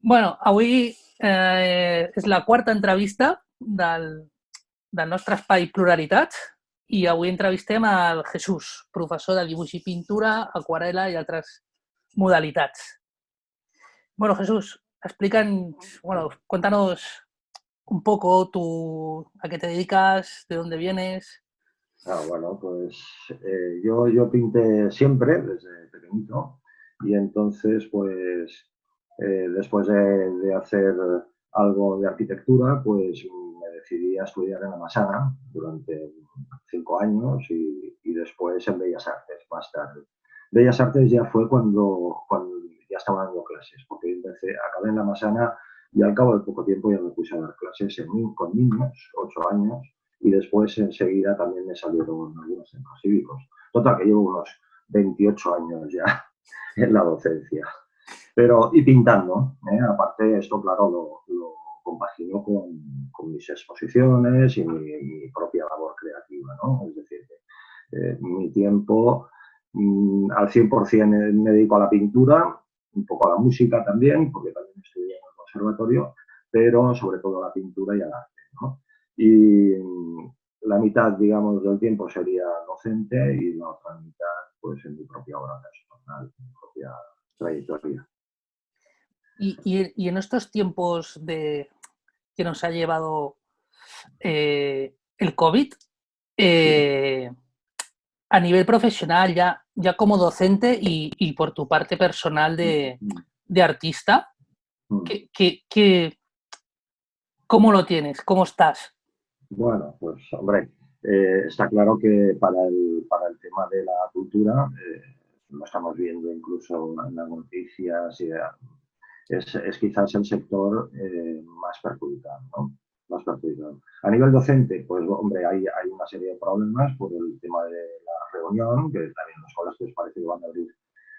Bueno, avui és la quarta entrevista del nostre espai Pluralitats i avui entrevistem al Jesús, professor de dibuix i pintura, aquarela i altres modalitats. Bueno, Jesús, cuéntanos un poco a qué te dedicas, de dónde vienes. Bueno, pues yo pinté siempre, desde pequeñito, y entonces, pues, después de hacer algo de arquitectura, pues me decidí a estudiar en la Massana durante 5 años y después en Bellas Artes, más tarde. Bellas Artes ya fue cuando ya estaba dando clases, porque acabé en la Massana y al cabo de poco tiempo ya me puse a dar clases con niños, 8 años, y después enseguida también me salieron algunos centros cívicos. Total, que llevo unos 28 años ya en la docencia. Y pintando, ¿eh? Aparte esto, claro, lo compagino con mis exposiciones y mi propia labor creativa, ¿no? Es decir, mi tiempo al 100% me dedico a la pintura, un poco a la música también, porque también estudié en el conservatorio, pero sobre todo a la pintura y al arte, ¿no? Y la mitad, digamos, del tiempo sería docente y la otra mitad, pues, en mi propia obra personal, en mi propia trayectoria. Y en estos tiempos que nos ha llevado el COVID, Sí. eh, a nivel profesional, ya como docente y por tu parte personal Mm, de artista, mm. ¿qué, cómo lo tienes? ¿Cómo estás? Bueno, pues hombre, está claro que para el tema de la cultura, lo estamos viendo incluso en las noticias, es quizás el sector más perjudicado, ¿no? Más perjudicado. A nivel docente, pues hombre, hay una serie de problemas por el tema de la reunión, que también los colegios parece que van a abrir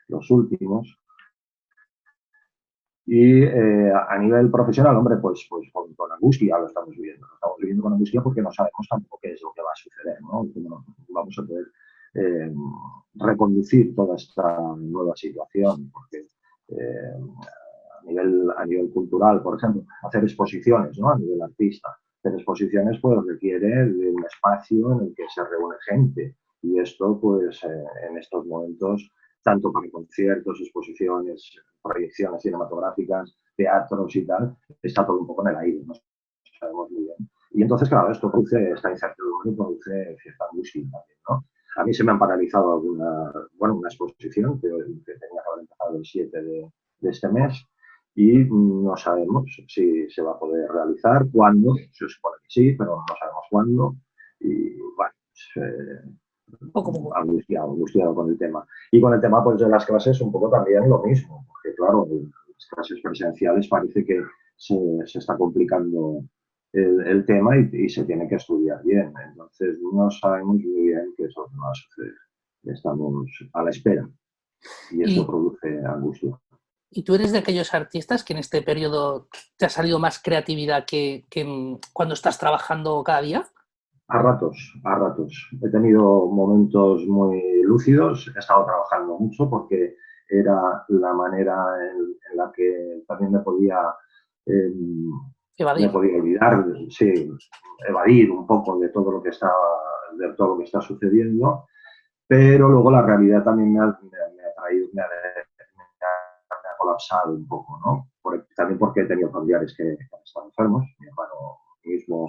los últimos. Y a nivel profesional, hombre, pues con angustia lo estamos viviendo. Lo estamos viviendo con angustia porque no sabemos tampoco qué es lo que va a suceder, ¿no? Cómo vamos a poder eh, reconducir toda esta nueva situación. Porque a nivel cultural, por ejemplo, hacer exposiciones, ¿no? A nivel artista. Hacer exposiciones pues requiere de un espacio en el que se reúne gente. Y esto, pues, en estos momentos, tanto para conciertos, exposiciones, proyecciones cinematográficas, teatros y tal, está todo un poco en el aire, no sabemos muy bien. Y entonces, claro, esto produce esta incertidumbre y produce cierta angustia también, ¿no? A mí se me han paralizado una exposición que tenía que haber empezado el 7 de este mes y no sabemos si se va a poder realizar, cuándo, se supone que sí, pero no sabemos cuándo. Y bueno, pues, Poco. angustiado con el tema. Y con el tema pues, de las clases un poco también lo mismo, porque claro, las clases presenciales parece que se está complicando el tema y se tiene que estudiar bien. Entonces no sabemos muy bien qué es lo que va a suceder. Estamos a la espera y eso ¿Y, produce angustia. y tú eres de aquellos artistas que en este periodo te ha salido más creatividad cuando estás trabajando cada día? A ratos, a ratos. He tenido momentos muy lúcidos, he estado trabajando mucho porque era la manera en la que también eh, me Evadir. podía olvidar, sí, evadir un poco de todo lo que está sucediendo, pero luego la realidad también me ha traído, me ha colapsado un poco, ¿no? También porque he tenido familiares que han estado enfermos, mi hermano mismo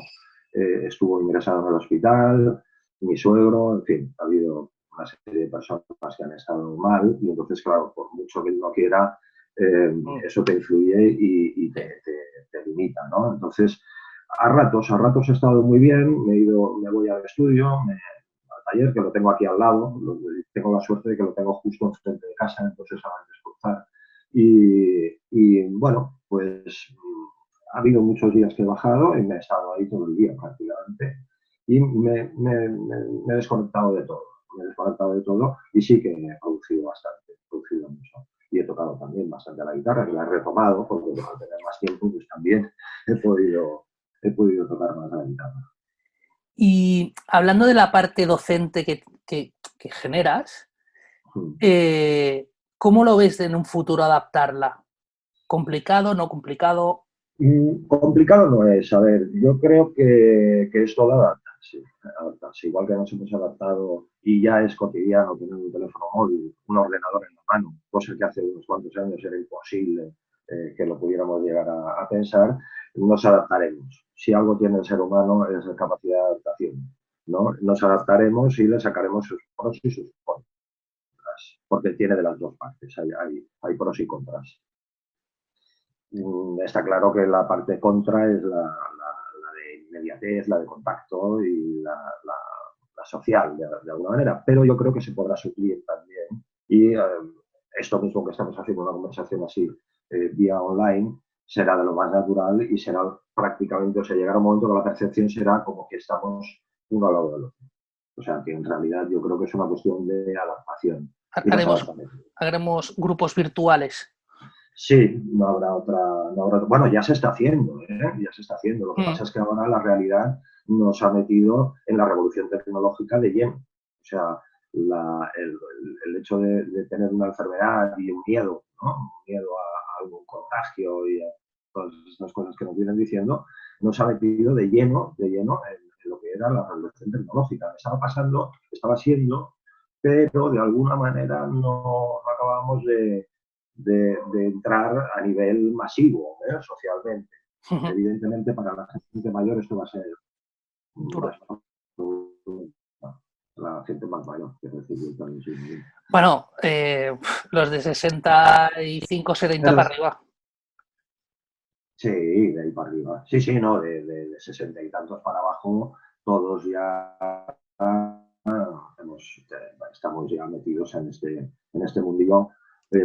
estuvo ingresado en el hospital, mi suegro, en fin, ha habido una serie de personas que han estado mal y entonces, claro, por mucho que uno quiera, eso te influye y te limita, ¿no? Entonces, a ratos he estado muy bien, me voy al estudio, al taller, que lo tengo aquí al lado, tengo la suerte de que lo tengo justo enfrente de casa, entonces a descansar. Bueno, pues ha habido muchos días que he bajado y me he estado ahí todo el día prácticamente. Y me he desconectado de todo. Me he desconectado de todo y sí que he producido bastante, he producido mucho. Y he tocado también bastante la guitarra, que la he retomado, porque al tener más tiempo, pues también he podido tocar más la guitarra. Y hablando de la parte docente que generas, Mm. ¿cómo lo ves en un futuro adaptarla? ¿Complicado, no complicado? Complicado no es. A ver, yo creo que es todo adaptarse, adaptarse. Igual que nos hemos adaptado y ya es cotidiano tener un teléfono móvil, un ordenador en la mano, cosa que hace unos cuantos años era imposible que lo pudiéramos llegar a pensar, nos adaptaremos. Si algo tiene el ser humano es la capacidad de adaptación, ¿no? Nos adaptaremos y le sacaremos sus pros y sus contras, porque tiene de las dos partes, hay pros y contras. Está claro que la parte contra es la de inmediatez, la de contacto y la social, de alguna manera, pero yo creo que se podrá suplir también. Y esto mismo que estamos haciendo, una conversación así vía online, será de lo más natural y será prácticamente, o sea, llegará un momento que la percepción será como que estamos uno al lado del otro. O sea, que en realidad yo creo que es una cuestión de adaptación. Haremos grupos virtuales. Sí, no habrá otra. Bueno, ya se está haciendo, ¿eh? Ya se está haciendo. Lo que pasa es que ahora la realidad nos ha metido en la revolución tecnológica de lleno. O sea, el hecho de tener una enfermedad y un miedo, ¿no? Un miedo a algún contagio y a todas estas cosas que nos vienen diciendo, nos ha metido de lleno en lo que era la revolución tecnológica. Estaba pasando, estaba siendo, pero de alguna manera no acabamos de entrar a nivel masivo, socialmente. Evidentemente, para la gente mayor esto va a ser la gente más mayor. Bueno, los de 65, 70 para arriba. Sí, de ahí para arriba. Sí, no, de 60 y tantos para abajo, todos ya estamos ya metidos en este mundillo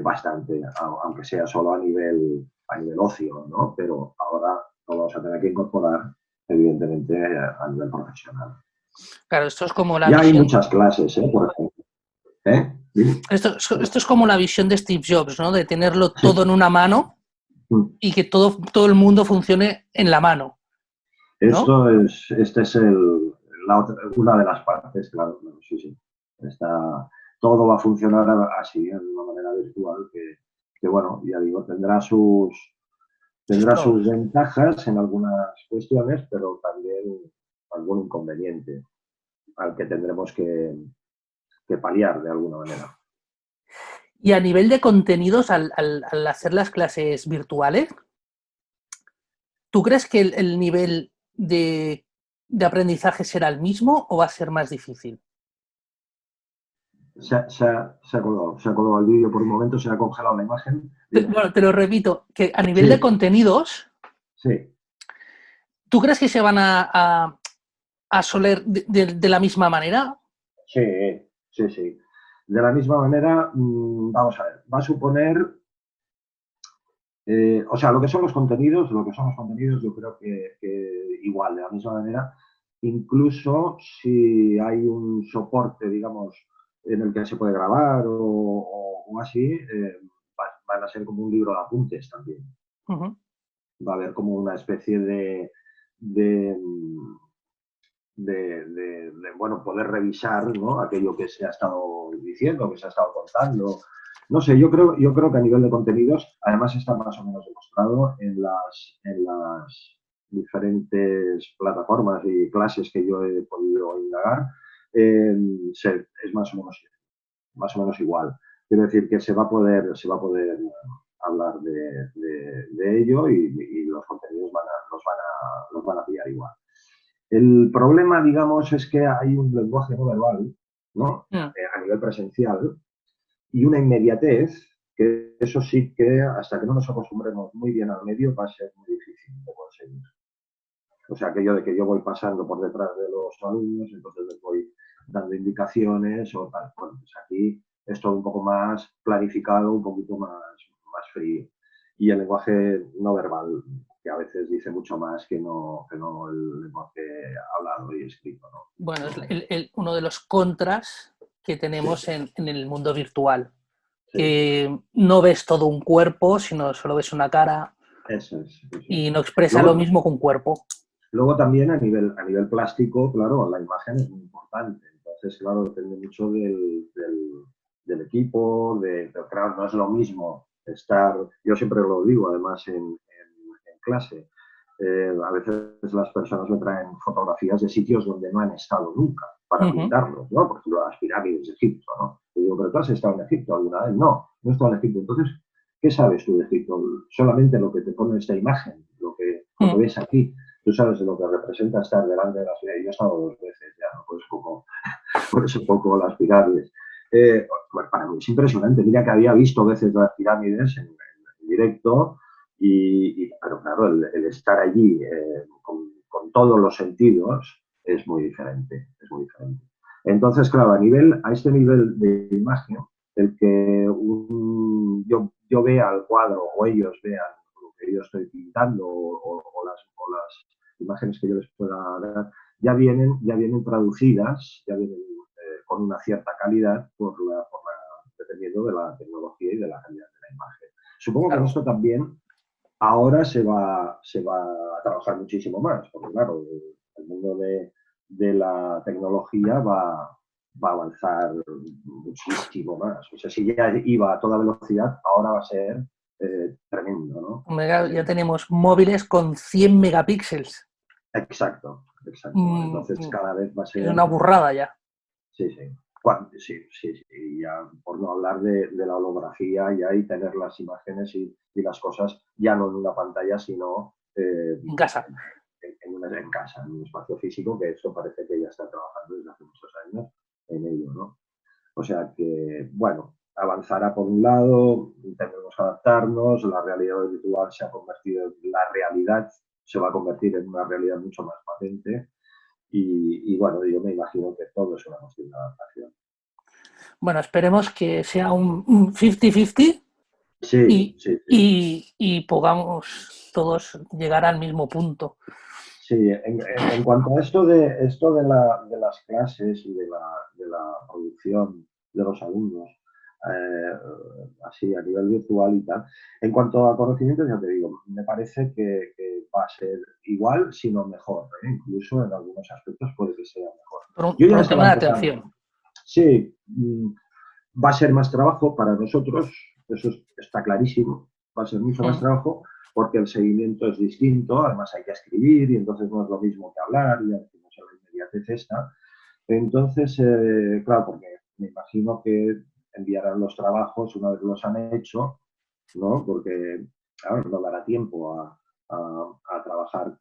bastante, aunque sea solo a nivel ocio, ¿no? Pero ahora lo vamos a tener que incorporar, evidentemente, a nivel profesional. Claro, esto es como la ya visión... hay muchas clases, por ejemplo. Esto es como la visión de Steve Jobs, ¿no? De tenerlo todo en una mano y que todo el mundo funcione en la mano, ¿no? Esta es una de las partes, claro, sí. Todo va a funcionar así, de una manera virtual, que bueno, ya digo, tendrá sus ventajas en algunas cuestiones, pero también algún inconveniente al que tendremos que paliar de alguna manera. Y a nivel de contenidos, al hacer las clases virtuales, ¿tú crees que el nivel de aprendizaje será el mismo o va a ser más difícil? Se ha colgado el vídeo por un momento, se ha congelado la imagen. Bueno, te lo repito, que a nivel de contenidos, sí. ¿tú crees que se van a soler de la misma manera? Sí. De la misma manera, vamos a ver, va a suponer, o sea, lo que son los contenidos, yo creo que igual, de la misma manera, incluso si hay un soporte, digamos, en el que se puede grabar o así, van a ser como un libro de apuntes también. Va a haber como una especie de bueno, poder revisar, ¿no? Aquello que se ha estado diciendo, que se ha estado contando. No sé, yo creo que a nivel de contenidos, además está más o menos demostrado en las diferentes plataformas y clases que yo he podido indagar, es más o menos igual. Quiero decir que se va a poder hablar de ello y los contenidos los van a pillar igual. El problema, digamos, es que hay un lenguaje no verbal, ¿no? A nivel presencial y una inmediatez que eso sí que hasta que no nos acostumbremos muy bien al medio va a ser muy difícil de conseguir. O sea, aquello de que yo voy pasando por detrás de los alumnos, entonces les voy dando indicaciones o tal. Bueno, pues aquí es todo un poco más planificado, un poquito más frío. Y el lenguaje no verbal, que a veces dice mucho más que no el lenguaje hablado y escrito, ¿no? Bueno, es uno de los contras que tenemos en el mundo virtual. Sí. Que no ves todo un cuerpo, sino solo ves una cara. Eso es. Y no expresa lo mismo que un cuerpo. Luego también a nivel plástico, claro, la imagen es muy importante. Entonces, claro, depende mucho del equipo, pero claro, no es lo mismo yo siempre lo digo, además en clase, a veces las personas me traen fotografías de sitios donde no han estado nunca para pintarlos, ¿no? Por ejemplo, las pirámides de Egipto, ¿no? Y digo, ¿pero tú has estado en Egipto alguna vez? No, no he estado en Egipto. Entonces, ¿qué sabes tú de Egipto? Solamente lo que te pone esta imagen, lo que ves aquí. Tú sabes de lo que representa estar delante de la ciudad. Yo he estado 2 veces ya, ¿no? Por eso poco las pirámides. Bueno, para mí es impresionante. Mira que había visto veces las pirámides en directo, pero claro, el estar allí con todos los sentidos es muy diferente, es muy diferente. Entonces, claro, a este nivel de imagen, el que yo vea el cuadro o ellos vean lo que yo estoy pintando o las imágenes que yo les pueda dar, ya vienen traducidas, ya vienen con una cierta calidad dependiendo de la tecnología y de la calidad de la imagen. Supongo que esto también ahora se va a trabajar muchísimo más, porque claro, el mundo de la tecnología va a avanzar muchísimo más. O sea, si ya iba a toda velocidad, ahora va a ser tremendo, ¿no? Ya tenemos móviles con 100 megapíxeles. Exacto. Entonces cada vez va a ser... Es una burrada ya. Sí. Sí. Ya, por no hablar de la holografía ya y tener las imágenes y las cosas ya no en una pantalla, sino en casa. En casa, en un espacio físico, que eso parece que ya está trabajando desde hace muchos años en ello, ¿no? O sea que, bueno, avanzará por un lado, tenemos que adaptarnos, la realidad virtual se va a convertir en una realidad mucho más patente y bueno, yo me imagino que todo es una cuestión de adaptación. Bueno, esperemos que sea un 50-50 y podamos todos llegar al mismo punto. Sí, en cuanto a esto de las clases y de la producción de los alumnos, así a nivel virtual y tal, en cuanto a conocimientos, ya te digo, me parece que va a ser igual, sino mejor, ¿eh? Incluso en algunos aspectos puede que sea mejor. Por un tema de atención. Sí, va a ser más trabajo para nosotros, eso está clarísimo, va a ser mucho más trabajo porque el seguimiento es distinto, además hay que escribir y entonces no es lo mismo que hablar, ya decimos en la inmediatez esta. Entonces, claro, porque me imagino que enviarán los trabajos una vez los han hecho, ¿no? Porque, claro, no dará tiempo a trabajar.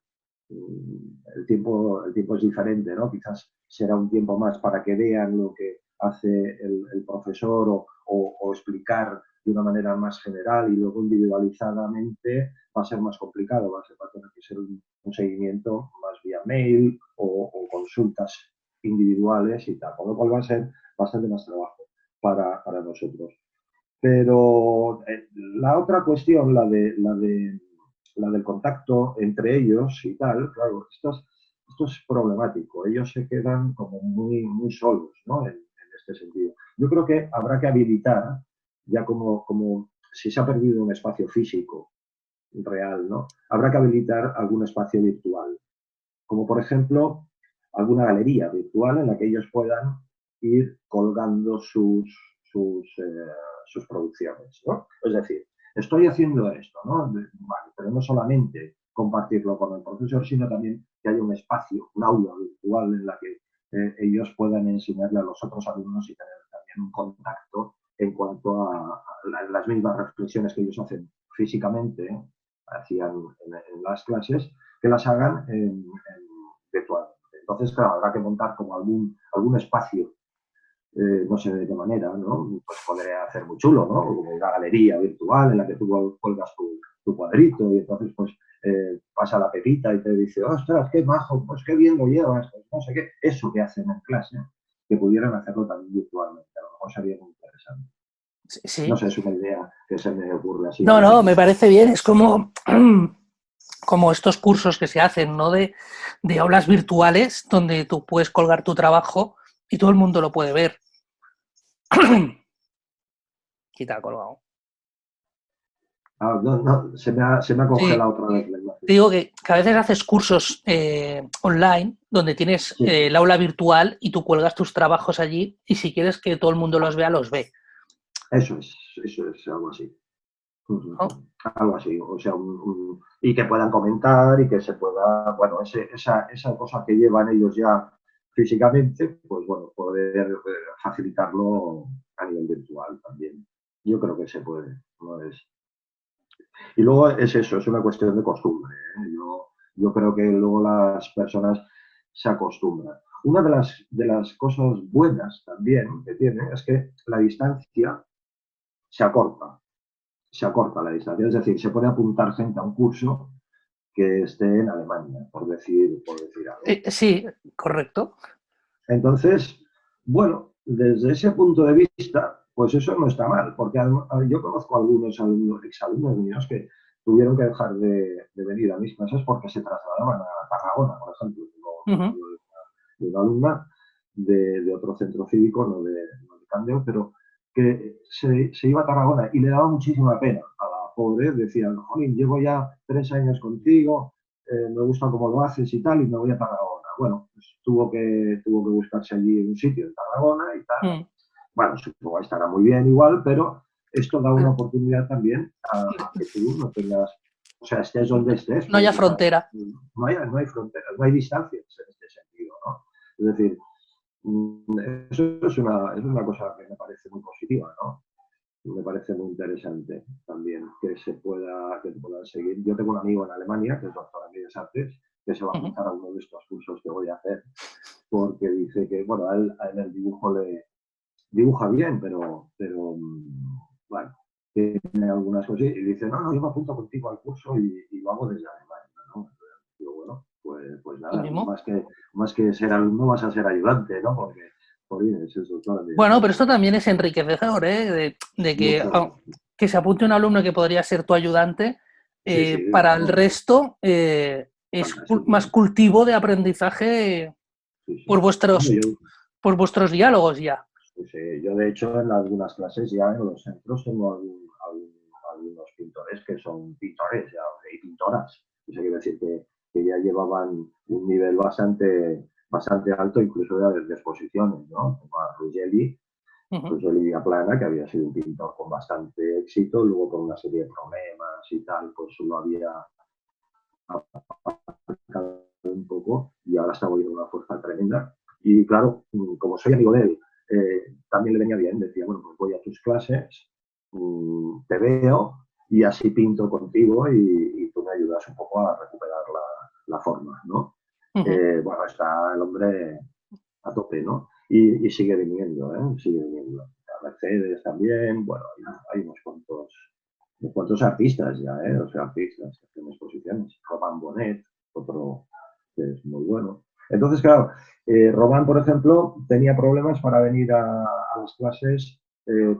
El tiempo es diferente, ¿no? Quizás será un tiempo más para que vean lo que hace el profesor o explicar de una manera más general y luego individualizadamente va a ser más complicado, va a tener que ser un seguimiento más vía mail o consultas individuales y tal, con lo cual va a ser bastante más trabajo para nosotros. Pero la otra cuestión, la del contacto entre ellos y tal, claro, esto es problemático. Ellos se quedan como muy solos, ¿no? En este sentido. Yo creo que habrá que habilitar, ya como si se ha perdido un espacio físico real, ¿no? Habrá que habilitar algún espacio virtual, como por ejemplo alguna galería virtual en la que ellos puedan ir colgando sus producciones, ¿no? Es decir, estoy haciendo esto, ¿no? Vale, pero no solamente compartirlo con el profesor, sino también que haya un espacio, un aula virtual en la que ellos puedan enseñarle a los otros alumnos y tener también un contacto en cuanto a las mismas reflexiones que ellos hacen físicamente, hacían en las clases, que las hagan virtual. Entonces, claro, habrá que montar como algún espacio, no sé de qué manera, ¿no? Pues podría hacer muy chulo, ¿no? Como una galería virtual en la que tú cuelgas tu cuadrito y entonces, pues, pasa la pepita y te dice, ostras, qué majo, pues qué bien lo llevas, pues no sé qué. Eso que hacen en clase, que pudieran hacerlo también virtualmente. A lo mejor sería muy interesante. Sí. No sé, es una idea que se me ocurre así. No, me parece bien. Es como estos cursos que se hacen, ¿no? De aulas virtuales donde tú puedes colgar tu trabajo y todo el mundo lo puede ver. Quita colgado. No, se me ha congelado otra vez la imagen. Te digo que a veces haces cursos online donde tienes el aula virtual y tú cuelgas tus trabajos allí y si quieres que todo el mundo los vea, los ve. Eso es algo así. Oh. Algo así, o sea, y que puedan comentar y que se pueda, bueno, esa cosa que llevan ellos ya físicamente, pues bueno, poder facilitarlo a nivel virtual también. Yo creo que se puede, ¿no? Y luego es eso, es una cuestión de costumbre, ¿eh? Yo creo que luego las personas se acostumbran. Una de las cosas buenas también que tiene es que la distancia se acorta, se acorta la distancia. Es decir, se puede apuntar gente a un curso que esté en Alemania, por decir algo. Sí, correcto. Entonces, bueno, desde ese punto de vista, pues eso no está mal, porque yo conozco algunos exalumnos míos que tuvieron que dejar de venir a mis clases porque se trasladaban a Tarragona, por ejemplo. Uh-huh. De una alumna de otro centro cívico, no de Candeo, pero que se iba a Tarragona y le daba muchísima pena a la pobre. Decía, jolín, llevo ya 3 años contigo, me gusta cómo lo haces y tal, y me voy a Tarragona. Bueno, pues tuvo que buscarse allí un sitio en Tarragona y tal. Mm. Bueno, supongo que estará muy bien igual, pero esto da una oportunidad también a que tú no tengas, o sea, estés donde estés, No haya puedes estar, frontera. no hay fronteras, no hay distancias en este sentido, ¿no? Es decir, eso es una cosa que me parece muy positiva, ¿no? Me parece muy interesante también que puedan seguir. Yo tengo un amigo en Alemania que es doctor en Bellas Artes que se va a Uh-huh. apuntar a uno de estos cursos que voy a hacer porque dice que, bueno, a él el dibujo le dibuja bien, pero bueno, tiene algunas cosas y dice, no, yo me apunto contigo al curso y lo hago desde Alemania, ¿no? Digo, bueno, pues Tú nada, mismo. más que ser alumno vas a ser ayudante, ¿no? Porque, es el doctor en Bellas Bueno, pero Artes. esto también es enriquecedor, ¿eh? De que, Mucho. que se apunte un alumno que podría ser tu ayudante, Sí, sí, para el vamos, resto es más fantástico. cultivo de aprendizaje Sí, por sí. Bueno, por vuestros diálogos ya. pues, yo, de hecho, en algunas clases ya en los centros tengo algunos pintores que son pintores ya, y pintoras. Eso quiere decir que ya llevaban un nivel bastante alto, incluso de exposiciones, ¿no? Como a Uh-huh. Ruggeri Villaplana, que había sido un pintor con bastante éxito, luego por una serie de problemas y tal, pues lo había aparcado un poco y ahora está volviendo una fuerza tremenda. Y claro, como soy amigo de él, también le venía bien, decía, bueno, pues voy a tus clases, te veo y así pinto contigo y tú me ayudas un poco a recuperar la forma, ¿no? Uh-huh. Bueno, está el hombre a tope, ¿no? Y sigue viniendo, ¿eh? Sigue viniendo. A Mercedes también, bueno, hay unos cuantos artistas ya, ¿eh? O sea, artistas que hacen exposiciones. Robin Bonnet, otro que es muy bueno. Entonces, claro, Robin, por ejemplo, tenía problemas para venir a las clases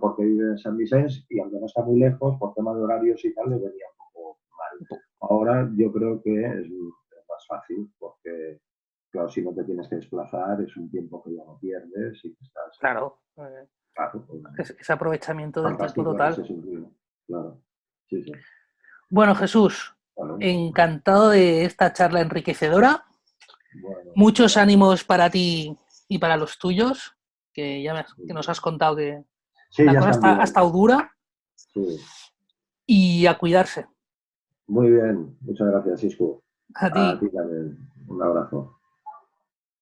porque vive en San Vicente y aunque no está muy lejos, por tema de horarios y tal, le venía un poco mal. Ahora yo creo que es más fácil porque, claro, si no te tienes que desplazar, es un tiempo que ya no pierdes y que estás, Claro. claro, pues, Es aprovechamiento del tiempo fantástico en total. ese sentido. Claro, sí, sí. Bueno, Jesús, Bueno, encantado de esta charla enriquecedora. bueno, muchas Muchos gracias. ánimos para ti y para los tuyos, que que nos has contado que Sí, la ya cosa están ha bien. estado dura, Sí. y a cuidarse. Muy bien, muchas gracias, Isco. A ti. A ti también. Un abrazo.